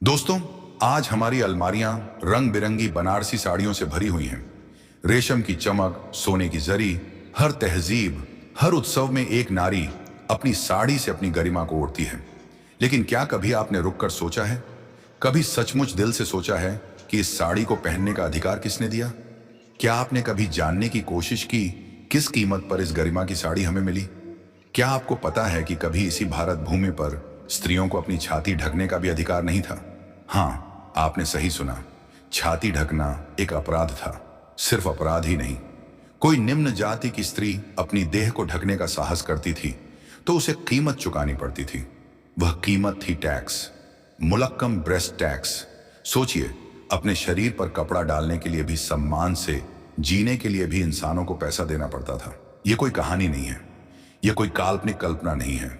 दोस्तों, आज हमारी अलमारियां रंग बिरंगी बनारसी साड़ियों से भरी हुई हैं। रेशम की चमक, सोने की जरी, हर तहजीब, हर उत्सव में एक नारी अपनी साड़ी से अपनी गरिमा को ओढ़ती है। लेकिन क्या कभी आपने रुककर सोचा है, कभी सचमुच दिल से सोचा है कि इस साड़ी को पहनने का अधिकार किसने दिया? क्या आपने कभी जानने की कोशिश की किस कीमत पर इस गरिमा की साड़ी हमें मिली? क्या आपको पता है कि कभी इसी भारत भूमि पर स्त्रियों को अपनी छाती ढकने का भी अधिकार नहीं था? हाँ, आपने सही सुना। छाती ढकना एक अपराध था। सिर्फ अपराध ही नहीं, कोई निम्न जाति की स्त्री अपनी देह को ढकने का साहस करती थी तो उसे कीमत चुकानी पड़ती थी। वह कीमत थी टैक्स, मुलक्कम ब्रेस्ट टैक्स। सोचिए, अपने शरीर पर कपड़ा डालने के लिए भी, सम्मान से जीने के लिए भी इंसानों को पैसा देना पड़ता था। यह कोई कहानी नहीं है, यह कोई काल्पनिक कल्पना नहीं है।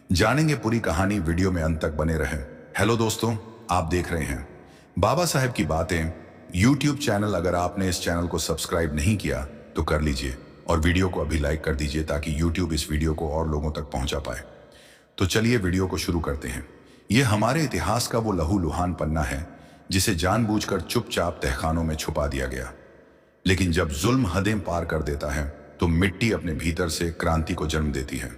जानेंगे पूरी कहानी, वीडियो में अंत तक बने रहे। हेलो दोस्तों, आप देख रहे हैं बाबा साहेब की बातें यूट्यूब चैनल। अगर आपने इस चैनल को सब्सक्राइब नहीं किया तो कर लीजिए और वीडियो को अभी लाइक कर दीजिए ताकि यूट्यूब इस वीडियो को और लोगों तक पहुंचा पाए। तो चलिए वीडियो को शुरू करते हैं। यह हमारे इतिहास का वो लहूलुहान पन्ना है जिसे जानबूझकर चुपचाप तहखानों में छुपा दिया गया। लेकिन जब जुल्म हदें पार कर देता है तो मिट्टी अपने भीतर से क्रांति को जन्म देती है।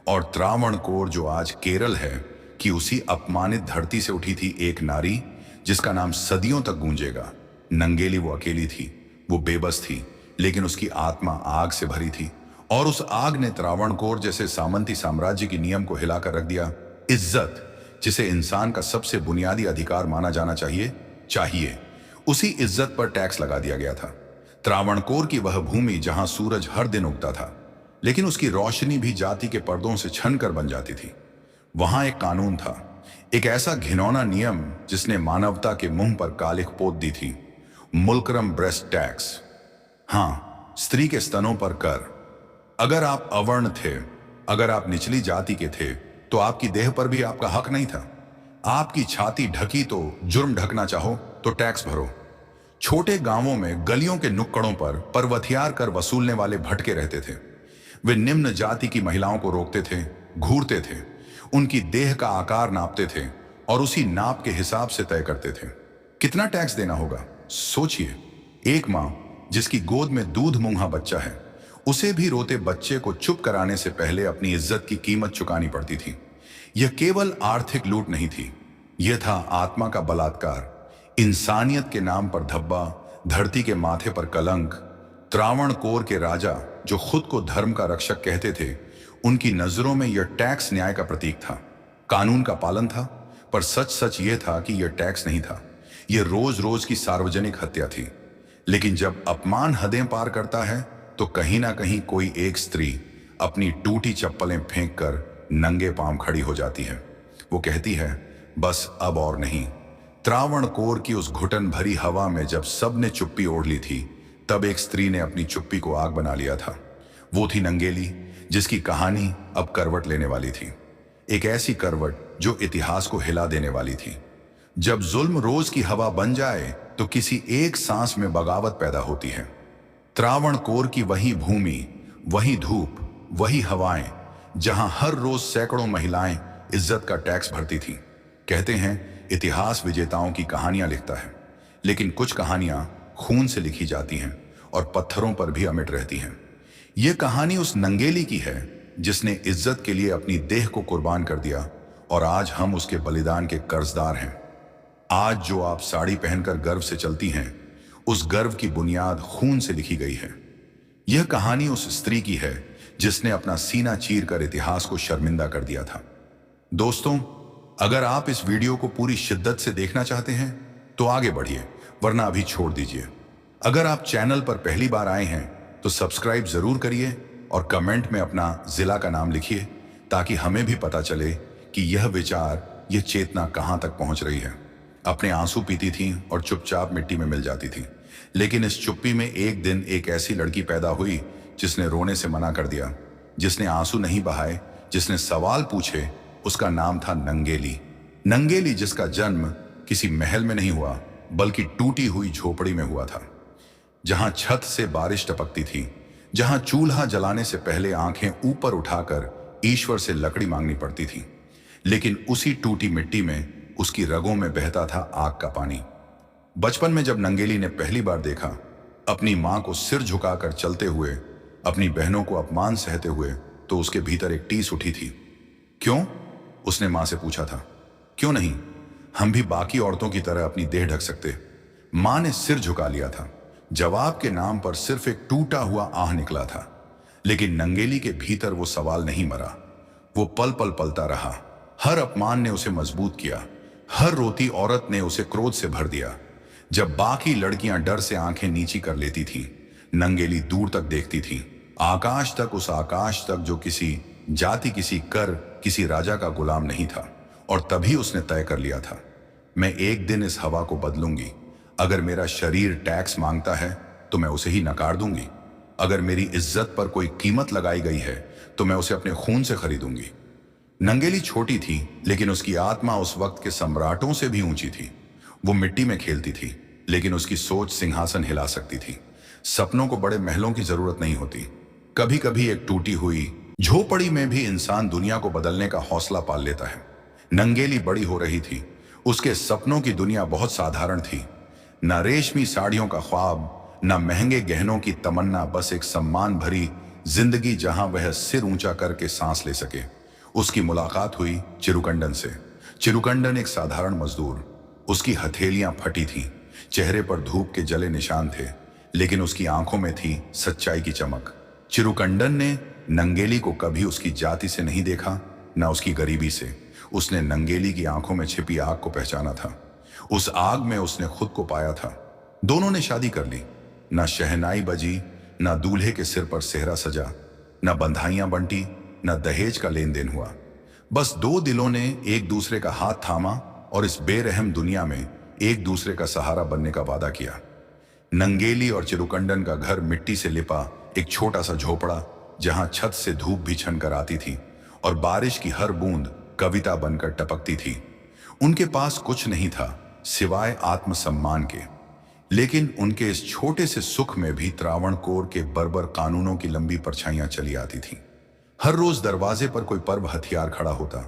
और त्रावणकोर, जो आज केरल है, कि उसी अपमानित धरती से उठी थी एक नारी जिसका नाम सदियों तक गूंजेगा। नंगेली वो अकेली थी, वो बेबस थी, लेकिन उसकी आत्मा आग से भरी थी। और उस आग ने त्रावणकोर जैसे सामंती साम्राज्य की नियम को हिलाकर रख दिया। इज्जत, जिसे इंसान का सबसे बुनियादी अधिकार माना जाना चाहिए, उसी इज्जत पर टैक्स लगा दिया गया था। त्रावणकोर की वह भूमि जहां सूरज हर दिन उगता था, लेकिन उसकी रोशनी भी जाति के पर्दों से छनकर बन जाती थी। वहां एक कानून था, एक ऐसा घिनौना नियम जिसने मानवता के मुंह पर कालिख पोत दी थी। मुल्करम ब्रेस्ट टैक्स। हाँ, स्त्री के स्तनों पर कर। अगर आप अवर्ण थे, अगर आप निचली जाति के थे, तो आपकी देह पर भी आपका हक नहीं था। आपकी छाती ढकी तो जुर्म, ढकना चाहो तो टैक्स भरो। छोटे गांवों में गलियों के नुक्कड़ों पर पर्वथियार कर वसूलने वाले भटके रहते थे। वे निम्न जाति की महिलाओं को रोकते थे, घूरते थे, उनकी देह का आकार नापते थे और उसी नाप के हिसाब से तय करते थे कितना टैक्स देना होगा। सोचिए, एक मां जिसकी गोद में दूध मूंगा बच्चा है, उसे भी रोते बच्चे को चुप कराने से पहले अपनी इज्जत की कीमत चुकानी पड़ती थी। यह केवल आर्थिक लूट नहीं थी, यह था आत्मा का बलात्कार, इंसानियत के नाम पर धब्बा, धरती के माथे पर कलंक। त्रावणकोर के राजा, जो खुद को धर्म का रक्षक कहते थे, उनकी नजरों में यह टैक्स न्याय का प्रतीक था, कानून का पालन था। पर सच सच यह था कि यह टैक्स नहीं था, यह रोज रोज की सार्वजनिक हत्या थी। लेकिन जब अपमान हदें पार करता है तो कहीं ना कहीं कोई एक स्त्री अपनी टूटी चप्पलें फेंक कर नंगे पांव खड़ी हो जाती है। वो कहती है, बस अब और नहीं। त्रावणकोर की उस घुटन भरी हवा में जब सबने चुप्पी ओढ़ ली थी, तब एक स्त्री ने अपनी चुप्पी को आग बना लिया था। वो थी नंगेली, जिसकी कहानी अब करवट लेने वाली थी। एक ऐसी करवट जो इतिहास को हिला देने वाली थी। जब जुल्म रोज की हवा बन जाए तो किसी एक सांस में बगावत पैदा होती है। त्रावणकोर की वही भूमि, वही धूप, वही हवाएं, जहां हर रोज सैकड़ों महिलाएं इज्जत का टैक्स भरती थी। कहते हैं, इतिहास विजेताओं की कहानियां लिखता है, लेकिन कुछ कहानियां खून से लिखी जाती हैं और पत्थरों पर भी अमिट रहती हैं। यह कहानी उस नंगेली की है जिसने इज्जत के लिए अपनी देह को कुर्बान कर दिया, और आज हम उसके बलिदान के कर्जदार हैं। आज जो आप साड़ी पहनकर गर्व से चलती हैं, उस गर्व की बुनियाद खून से लिखी गई है। यह कहानी उस स्त्री की है जिसने अपना सीना चीर कर इतिहास को शर्मिंदा कर दिया था। दोस्तों, अगर आप इस वीडियो को पूरी शिद्दत से देखना चाहते हैं तो आगे बढ़िए, वरना अभी छोड़ दीजिए। अगर आप चैनल पर पहली बार आए हैं तो सब्सक्राइब जरूर करिए और कमेंट में अपना जिला का नाम लिखिए, ताकि हमें भी पता चले कि यह विचार, यह चेतना कहां तक पहुंच रही है। अपने आंसू पीती थी और चुपचाप मिट्टी में मिल जाती थी, लेकिन इस चुप्पी में एक दिन एक ऐसी लड़की पैदा हुई जिसने रोने से मना कर दिया, जिसने आंसू नहीं बहाए, जिसने सवाल पूछे। उसका नाम था नंगेली। नंगेली, जिसका जन्म किसी महल में नहीं हुआ बल्कि टूटी हुई झोपड़ी में हुआ था, जहां छत से बारिश टपकती थी, जहां चूल्हा जलाने से पहले आंखें ऊपर उठाकर ईश्वर से लकड़ी मांगनी पड़ती थी। लेकिन उसी टूटी मिट्टी में उसकी रगों में बहता था आग का पानी। बचपन में जब नंगेली ने पहली बार देखा अपनी मां को सिर झुकाकर चलते हुए, अपनी बहनों को अपमान सहते हुए, तो उसके भीतर एक टीस उठी थी। क्यों? उसने मां से पूछा था। क्यों नहीं, हम भी बाकी औरतों की तरह अपनी देह ढक सकते। मां ने सिर झुका लिया था। जवाब के नाम पर सिर्फ एक टूटा हुआ आह निकला था। लेकिन नंगेली के भीतर वो सवाल नहीं मरा। वो पल पल पलता रहा। हर अपमान ने उसे मजबूत किया, हर रोती औरत ने उसे क्रोध से भर दिया। जब बाकी लड़कियां डर से आंखें नीची कर लेती थीं, नंगेली दूर तक देखती थी, आकाश तक, उस आकाश तक जो किसी जाति, किसी कर, किसी राजा का गुलाम नहीं था। और तभी उसने तय कर लिया था, मैं एक दिन इस हवा को बदलूंगी। अगर मेरा शरीर टैक्स मांगता है तो मैं उसे ही नकार दूंगी। अगर मेरी इज्जत पर कोई कीमत लगाई गई है तो मैं उसे अपने खून से खरीदूंगी। नंगेली छोटी थी, लेकिन उसकी आत्मा उस वक्त के सम्राटों से भी ऊंची थी। वो मिट्टी में खेलती थी, लेकिन उसकी सोच सिंहासन हिला सकती थी। सपनों को बड़े महलों की जरूरत नहीं होती। कभी कभी एक टूटी हुई झोपड़ी में भी इंसान दुनिया को बदलने का हौसला पाल लेता है। नंगेली बड़ी हो रही थी। उसके सपनों की दुनिया बहुत साधारण थी। न रेशमी साड़ियों का ख्वाब, न महंगे गहनों की तमन्ना, बस एक सम्मान भरी जिंदगी जहां वह सिर ऊंचा करके सांस ले सके। उसकी मुलाकात हुई चिरुकंडन से। चिरुकंडन एक साधारण मजदूर। उसकी हथेलियां फटी थीं, चेहरे पर धूप के जले निशान थे, लेकिन उसकी आंखों में थी सच्चाई की चमक। चिरुकंडन ने नंगेली को कभी उसकी जाति से नहीं देखा, न उसकी गरीबी से। उसने नंगेली की आंखों में छिपी आग को पहचाना था। उस आग में उसने खुद को पाया था। दोनों ने शादी कर ली। न शहनाई बजी, न दूल्हे के सिर पर सेहरा सजा, न बंधाइयां बंटी, न दहेज का लेन देन हुआ। बस दो दिलों ने एक दूसरे का हाथ थामा और इस बेरहम दुनिया में एक दूसरे का सहारा बनने का वादा किया। नंगेली और चिरुकंडन का घर मिट्टी से लिपा एक छोटा सा झोपड़ा, जहां छत से धूप भी छन कर आती थी और बारिश की हर बूंद कविता बनकर टपकती थी। उनके पास कुछ नहीं था सिवाय आत्मसम्मान के, लेकिन उनके इस छोटे से सुख में भी त्रावणकोर के बर्बर कानूनों की लंबी परछाइयां चली आती थीं। हर रोज दरवाजे पर कोई पर्व हथियार खड़ा होता,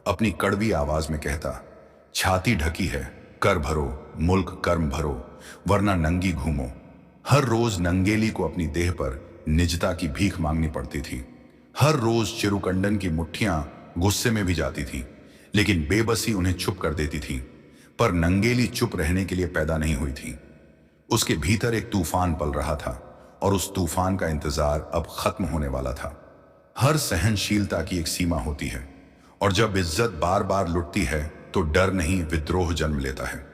अपनी कड़वी आवाज में कहता, छाती ढकी है, कर भरो, मुल्क कर्म भरो, वरना नंगी घूमो। हर रोज नंगेली को अपनी देह पर निजता की भीख मांगनी पड़ती थी। हर रोज चिरुकंडन की मुट्ठियां गुस्से में भी जाती थीं, लेकिन बेबसी उन्हें चुप कर देती थी। पर नंगेली चुप रहने के लिए पैदा नहीं हुई थी। उसके भीतर एक तूफान पल रहा था और उस तूफान का इंतजार अब खत्म होने वाला था। हर सहनशीलता की एक सीमा होती है, और जब इज्जत बार बार लुटती है तो डर नहीं, विद्रोह जन्म लेता है।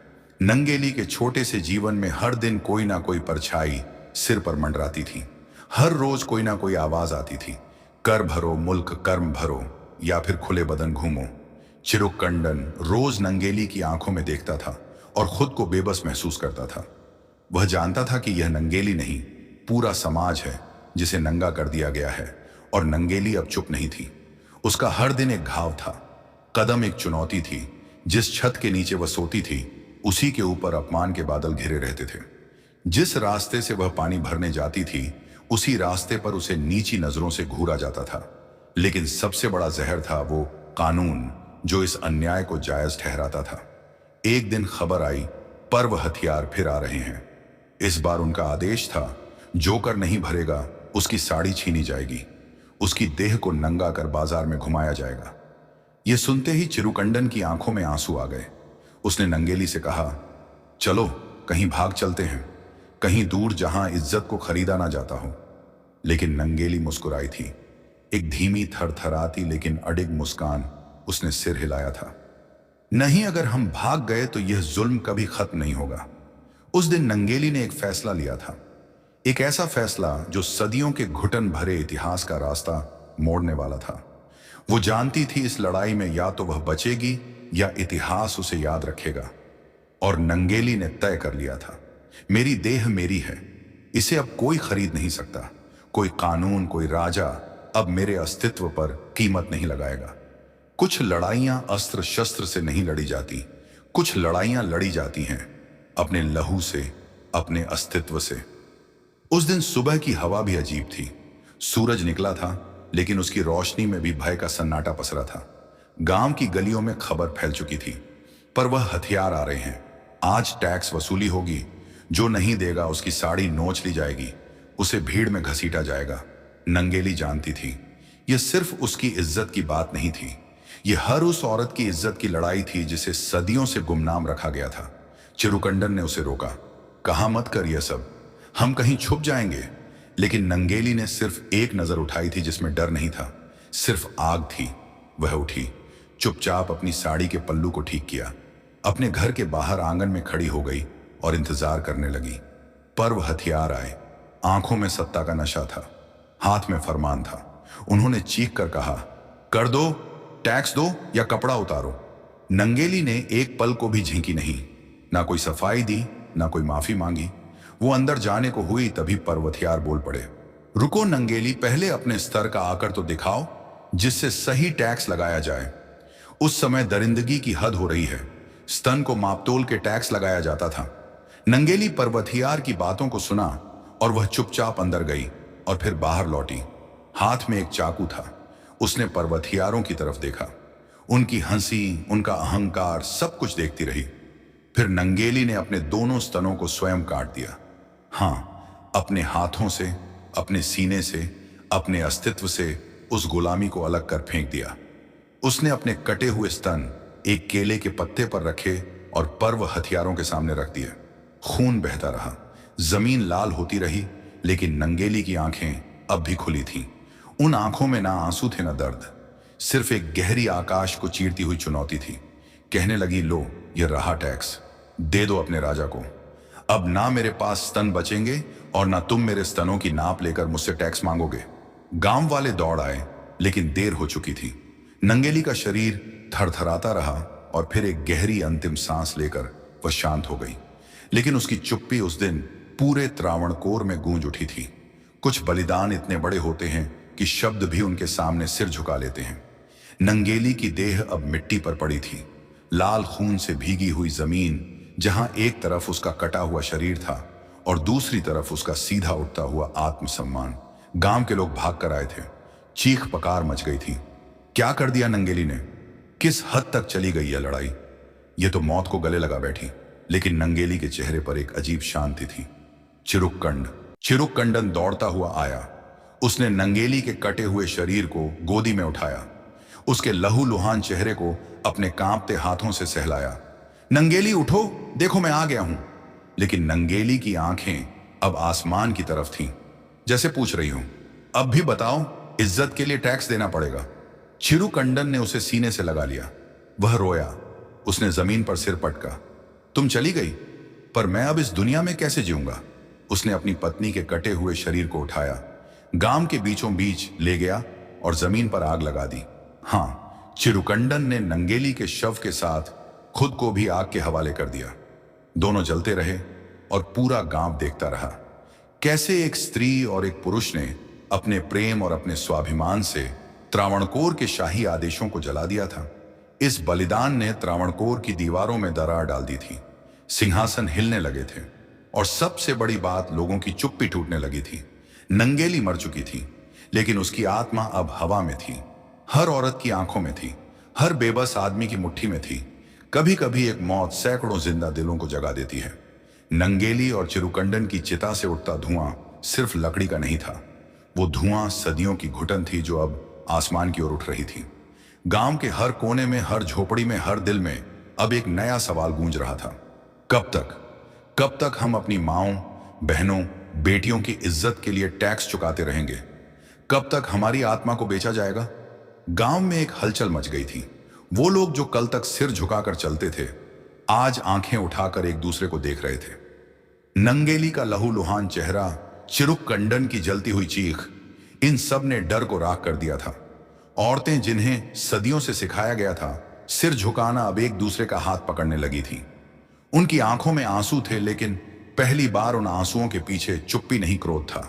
नंगेली के छोटे से जीवन में हर दिन कोई ना कोई परछाई सिर पर मंडराती थी। हर रोज कोई ना कोई आवाज आती थी, कर भरो, मुल्क कर्म भरो, या फिर खुले बदन घूमो। चिरुकंडन रोज नंगेली की आंखों में देखता था और खुद को बेबस महसूस करता था। वह जानता था कि यह नंगेली नहीं, पूरा समाज है जिसे नंगा कर दिया गया है। और नंगेली अब चुप नहीं थी। उसका हर दिन एक घाव था, कदम एक चुनौती थी। जिस छत के नीचे वह सोती थी, उसी के ऊपर अपमान के बादल घिरे रहते थे। जिस रास्ते से वह पानी भरने जाती थी, उसी रास्ते पर उसे नीची नजरों से घूरा जाता था। लेकिन सबसे बड़ा जहर था वो कानून जो इस अन्याय को जायज ठहराता था। एक दिन खबर आई, पर्व हथियार फिर आ रहे हैं। इस बार उनका आदेश था, जो कर नहीं भरेगा उसकी साड़ी छीनी जाएगी, उसकी देह को नंगा कर बाजार में घुमाया जाएगा। यह सुनते ही चिरुकंडन की आंखों में आंसू आ गए। उसने नंगेली से कहा, चलो कहीं भाग चलते हैं, कहीं दूर जहां इज्जत को खरीदा ना जाता हो। लेकिन नंगेली मुस्कुराई थी, एक धीमी थरथराती लेकिन अडिग मुस्कान। उसने सिर हिलाया था, नहीं, अगर हम भाग गए तो यह जुल्म कभी खत्म नहीं होगा। उस दिन नंगेली ने एक फैसला लिया था, एक ऐसा फैसला जो सदियों के घुटन भरे इतिहास का रास्ता मोड़ने वाला था। वो जानती थी इस लड़ाई में या तो वह बचेगी या इतिहास उसे याद रखेगा। और नंगेली ने तय कर लिया था, मेरी देह मेरी है, इसे अब कोई खरीद नहीं सकता। कोई कानून, कोई राजा अब मेरे अस्तित्व पर कीमत नहीं लगाएगा। कुछ लड़ाइयां अस्त्र शस्त्र से नहीं लड़ी जाती, कुछ लड़ाइयां लड़ी जाती हैं अपने लहू से, अपने अस्तित्व से। उस दिन सुबह की हवा भी अजीब थी। सूरज निकला था, लेकिन उसकी रोशनी में भी भय का सन्नाटा पसरा था। गांव की गलियों में खबर फैल चुकी थी, पर वह हथियार आ रहे हैं। आज टैक्स वसूली होगी, जो नहीं देगा उसकी साड़ी नोच ली जाएगी, उसे भीड़ में घसीटा जाएगा। नंगेली जानती थी यह सिर्फ उसकी इज्जत की बात नहीं थी, यह हर उस औरत की इज्जत की लड़ाई थी जिसे सदियों से गुमनाम रखा गया था। चिरुकंडन ने उसे रोका, कहा मत कर यह सब, हम कहीं छुप जाएंगे। लेकिन नंगेली ने सिर्फ एक नजर उठाई थी जिसमें डर नहीं था, सिर्फ आग थी। वह उठी, चुपचाप अपनी साड़ी के पल्लू को ठीक किया, अपने घर के बाहर आंगन में खड़ी हो गई और इंतजार करने लगी। पर्व हथियार आए, आंखों में सत्ता का नशा था, हाथ में फरमान था। उन्होंने चीख कर कहा, कर दो, टैक्स दो या कपड़ा उतारो। नंगेली ने एक पल को भी झिंकी नहीं, ना कोई सफाई दी, ना कोई माफी मांगी। वो अंदर जाने को हुई तभी पर्व हथियार बोल पड़े, रुको नंगेली, पहले अपने स्तर का आकर तो दिखाओ जिससे सही टैक्स लगाया जाए। उस समय दरिंदगी की हद हो रही है, स्तन को मापतोल के टैक्स लगाया जाता था। नंगेली पर्वतियार की बातों को सुना और वह चुपचाप अंदर गई और फिर बाहर लौटी। हाथ में एक चाकू था। उसने पर्वतियारों की तरफ देखा, उनकी हंसी, उनका अहंकार, सब कुछ देखती रही। फिर नंगेली ने अपने दोनों स्तनों को स्वयं काट दिया। हाँ, अपने हाथों से, अपने सीने से, अपने अस्तित्व से उस गुलामी को अलग कर फेंक दिया। उसने अपने कटे हुए स्तन एक केले के पत्ते पर रखे और पर्व हथियारों के सामने रख दिए। खून बहता रहा, जमीन लाल होती रही, लेकिन नंगेली की आंखें अब भी खुली थीं। उन आंखों में ना आंसू थे ना दर्द, सिर्फ एक गहरी आकाश को चीरती हुई चुनौती थी। कहने लगी, लो ये रहा टैक्स, दे दो अपने राजा को। अब ना मेरे पास स्तन बचेंगे और ना तुम मेरे स्तनों की नाप लेकर मुझसे टैक्स मांगोगे। गांव वाले दौड़ आए, लेकिन देर हो चुकी थी। नंगेली का शरीर थरथराता रहा और फिर एक गहरी अंतिम सांस लेकर वह शांत हो गई। लेकिन उसकी चुप्पी उस दिन पूरे त्रावणकोर में गूंज उठी थी। कुछ बलिदान इतने बड़े होते हैं कि शब्द भी उनके सामने सिर झुका लेते हैं। नंगेली की देह अब मिट्टी पर पड़ी थी, लाल खून से भीगी हुई जमीन, जहां एक तरफ उसका कटा हुआ शरीर था और दूसरी तरफ उसका सीधा उठता हुआ आत्मसम्मान। गांव के लोग भाग कर आए थे, चीख पकार मच गई थी। क्या कर दिया नंगेली ने? किस हद तक चली गई यह लड़ाई? ये तो मौत को गले लगा बैठी। लेकिन नंगेली के चेहरे पर एक अजीब शांति थी। चिरुकंडन दौड़ता हुआ आया। उसने नंगेली के कटे हुए शरीर को गोदी में उठाया, उसके लहूलुहान चेहरे को अपने कांपते हाथों से सहलाया। नंगेली उठो, देखो मैं आ गया हूं। लेकिन नंगेली की आंखें अब आसमान की तरफ थीं, जैसे पूछ रही हूं, अब भी बताओ, इज्जत के लिए टैक्स देना पड़ेगा। चिरुकंडन ने उसे सीने से लगा लिया। वह रोया, उसने जमीन पर सिर पटका। तुम चली गई, पर मैं अब इस दुनिया में कैसे जीऊंगा? उसने अपनी पत्नी के कटे हुए शरीर को उठाया, गांव के बीचों बीच ले गया और जमीन पर आग लगा दी। हाँ, चिरुकंडन ने नंगेली के शव के साथ खुद को भी आग के हवाले कर दिया। दोनों जलते रहे और पूरा गांव देखता रहा, कैसे एक स्त्री और एक पुरुष ने अपने प्रेम और अपने स्वाभिमान से त्रावणकोर के शाही आदेशों को जला दिया था। इस बलिदान ने त्रावणकोर की दीवारों में दरार डाल दी थी, सिंहासन हिलने लगे थे और सबसे बड़ी बात, लोगों की चुप्पी टूटने लगी थी। नंगेली मर चुकी थी, लेकिन उसकी आत्मा अब हवा में थी, हर औरत की आंखों में थी, हर बेबस आदमी की मुट्ठी में थी। कभी कभी एक मौत सैकड़ों जिंदा दिलों को जगा देती है। नंगेली और चिरुकंडन की चिता से उठता धुआं सिर्फ लकड़ी का नहीं था, वो धुआं सदियों की घुटन थी जो अब आसमान की ओर उठ रही थी। गांव के हर कोने में, हर झोपड़ी में, हर दिल में अब एक नया सवाल गूंज रहा था, कब तक हम अपनी माओं, बहनों, बेटियों की इज्जत के लिए टैक्स चुकाते रहेंगे? कब तक हमारी आत्मा को बेचा जाएगा? गांव में एक हलचल मच गई थी। वो लोग जो कल तक सिर झुकाकर चलते थे, आज आंखें उठाकर एक दूसरे को देख रहे थे। नंगेली का लहूलुहान चेहरा, चिरुकंडन की जलती हुई चीख, इन सब ने डर को राख कर दिया था। औरतें जिन्हें सदियों से सिखाया गया था सिर झुकाना, अब एक दूसरे का हाथ पकड़ने लगी थी। उनकी आंखों में आंसू थे, लेकिन पहली बार उन आंसुओं के पीछे चुप्पी नहीं, क्रोध था।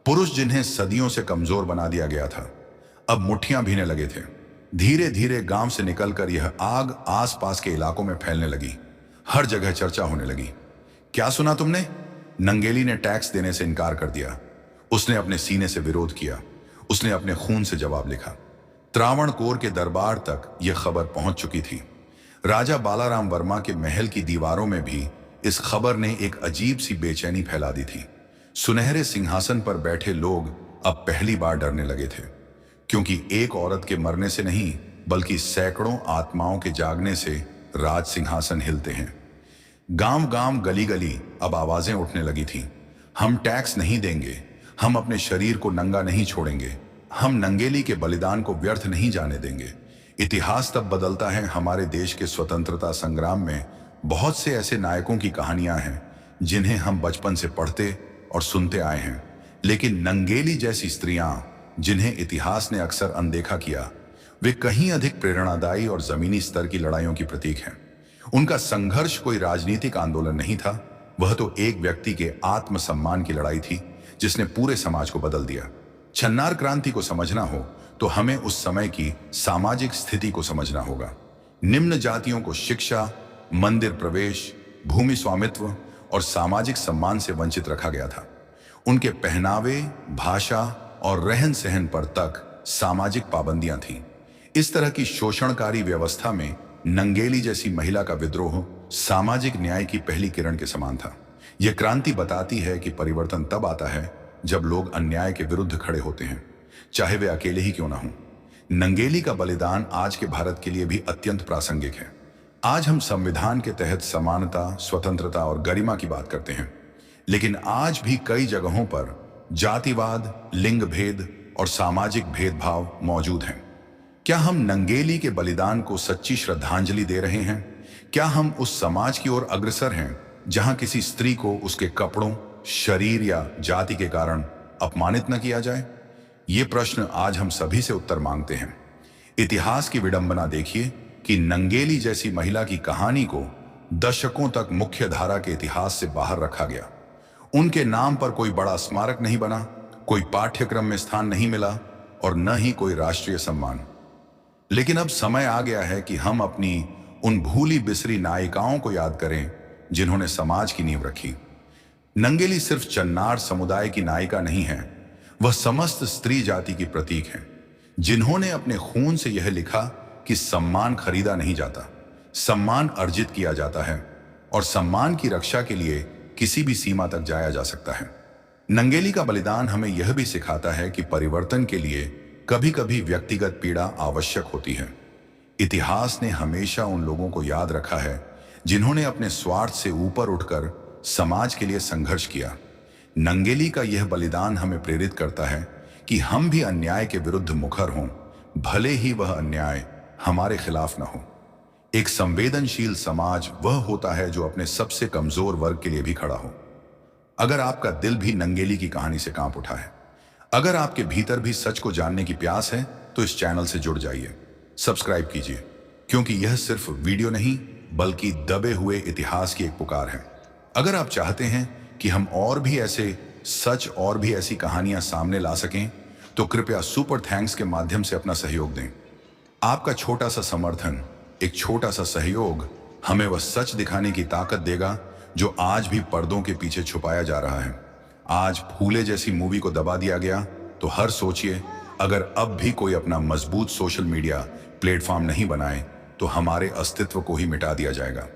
पुरुष जिन्हें सदियों से कमजोर बना दिया गया था, अब मुट्ठियां भीने लगे थे। धीरे धीरे गांव से निकलकर यह आग आसपास के इलाकों में फैलने लगी। हर जगह चर्चा होने लगी। क्या सुना तुमने? नंगेली ने टैक्स देने से इनकार कर दिया। उसने अपने सीने से विरोध किया, उसने अपने खून से जवाब लिखा। त्रावणकोर के दरबार तक यह खबर पहुंच चुकी थी। राजा बालाराम वर्मा के महल की दीवारों में भी इस खबर ने एक अजीब सी बेचैनी फैला दी थी। सुनहरे सिंहासन पर बैठे लोग अब पहली बार डरने लगे थे, क्योंकि एक औरत के मरने से नहीं बल्कि सैकड़ों आत्माओं के जागने से राज सिंहासन हिलते हैं। गांव गांव गली गली अब आवाजें उठने लगी थीं। हम टैक्स नहीं देंगे, हम अपने शरीर को नंगा नहीं छोड़ेंगे, हम नंगेली के बलिदान को व्यर्थ नहीं जाने देंगे। इतिहास तब बदलता है। हमारे देश के स्वतंत्रता संग्राम में बहुत से ऐसे नायकों की कहानियां हैं जिन्हें हम बचपन से पढ़ते और सुनते आए हैं, लेकिन नंगेली जैसी स्त्रियां जिन्हें इतिहास ने अक्सर अनदेखा किया, वे कहीं अधिक प्रेरणादायी और जमीनी स्तर की लड़ाइयों की प्रतीक हैं। उनका संघर्ष कोई राजनीतिक आंदोलन नहीं था, वह तो एक व्यक्ति के आत्मसम्मान की लड़ाई थी जिसने पूरे समाज को बदल दिया। छन्नार क्रांति को समझना हो तो हमें उस समय की सामाजिक स्थिति को समझना होगा। निम्न जातियों को शिक्षा, मंदिर प्रवेश, भूमि स्वामित्व और सामाजिक सम्मान से वंचित रखा गया था। उनके पहनावे, भाषा और रहन सहन पर तक सामाजिक पाबंदियां थीं। इस तरह की शोषणकारी व्यवस्था में नंगेली जैसी महिला का विद्रोह सामाजिक न्याय की पहली किरण के समान था। यह क्रांति बताती है कि परिवर्तन तब आता है जब लोग अन्याय के विरुद्ध खड़े होते हैं, चाहे वे अकेले ही क्यों ना हों। नंगेली का बलिदान आज के भारत के लिए भी अत्यंत प्रासंगिक है। आज हम संविधान के तहत समानता, स्वतंत्रता और गरिमा की बात करते हैं, लेकिन आज भी कई जगहों पर जातिवाद, लिंग भेद और सामाजिक भेदभाव मौजूद हैं। क्या हम नंगेली के बलिदान को सच्ची श्रद्धांजलि दे रहे हैं? क्या हम उस समाज की ओर अग्रसर हैं जहां किसी स्त्री को उसके कपड़ों, शरीर या जाति के कारण अपमानित न किया जाए? ये प्रश्न आज हम सभी से उत्तर मांगते हैं। इतिहास की विडंबना देखिए कि नंगेली जैसी महिला की कहानी को दशकों तक मुख्य धारा के इतिहास से बाहर रखा गया। उनके नाम पर कोई बड़ा स्मारक नहीं बना, कोई पाठ्यक्रम में स्थान नहीं मिला और न ही कोई राष्ट्रीय सम्मान। लेकिन अब समय आ गया है कि हम अपनी उन भूली बिसरी नायिकाओं को याद करें जिन्होंने समाज की नींव रखी। नंगेली सिर्फ चन्नार समुदाय की नायिका नहीं है, वह समस्त स्त्री जाति की प्रतीक है, जिन्होंने अपने खून से यह लिखा कि सम्मान खरीदा नहीं जाता, सम्मान अर्जित किया जाता है और सम्मान की रक्षा के लिए किसी भी सीमा तक जाया जा सकता है। नंगेली का बलिदान हमें यह भी सिखाता है कि परिवर्तन के लिए कभी कभी व्यक्तिगत पीड़ा आवश्यक होती है। इतिहास ने हमेशा उन लोगों को याद रखा है जिन्होंने अपने स्वार्थ से ऊपर उठकर समाज के लिए संघर्ष किया। नंगेली का यह बलिदान हमें प्रेरित करता है कि हम भी अन्याय के विरुद्ध मुखर हों, भले ही वह अन्याय हमारे खिलाफ न हो। एक संवेदनशील समाज वह होता है जो अपने सबसे कमजोर वर्ग के लिए भी खड़ा हो। अगर आपका दिल भी नंगेली की कहानी से कांप उठा है, अगर आपके भीतर भी सच को जानने की प्यास है, तो इस चैनल से जुड़ जाइए, सब्सक्राइब कीजिए, क्योंकि यह सिर्फ वीडियो नहीं बल्कि दबे हुए इतिहास की एक पुकार है। अगर आप चाहते हैं कि हम और भी ऐसे सच और भी ऐसी कहानियां सामने ला सकें, तो कृपया सुपर थैंक्स के माध्यम से अपना सहयोग दें। आपका छोटा सा समर्थन, एक छोटा सा सहयोग हमें वह सच दिखाने की ताकत देगा जो आज भी पर्दों के पीछे छुपाया जा रहा है। आज फूले जैसी मूवी को दबा दिया गया, तो हर सोचिए, अगर अब भी कोई अपना मजबूत सोशल मीडिया प्लेटफॉर्म नहीं बनाए तो हमारे अस्तित्व को ही मिटा दिया जाएगा।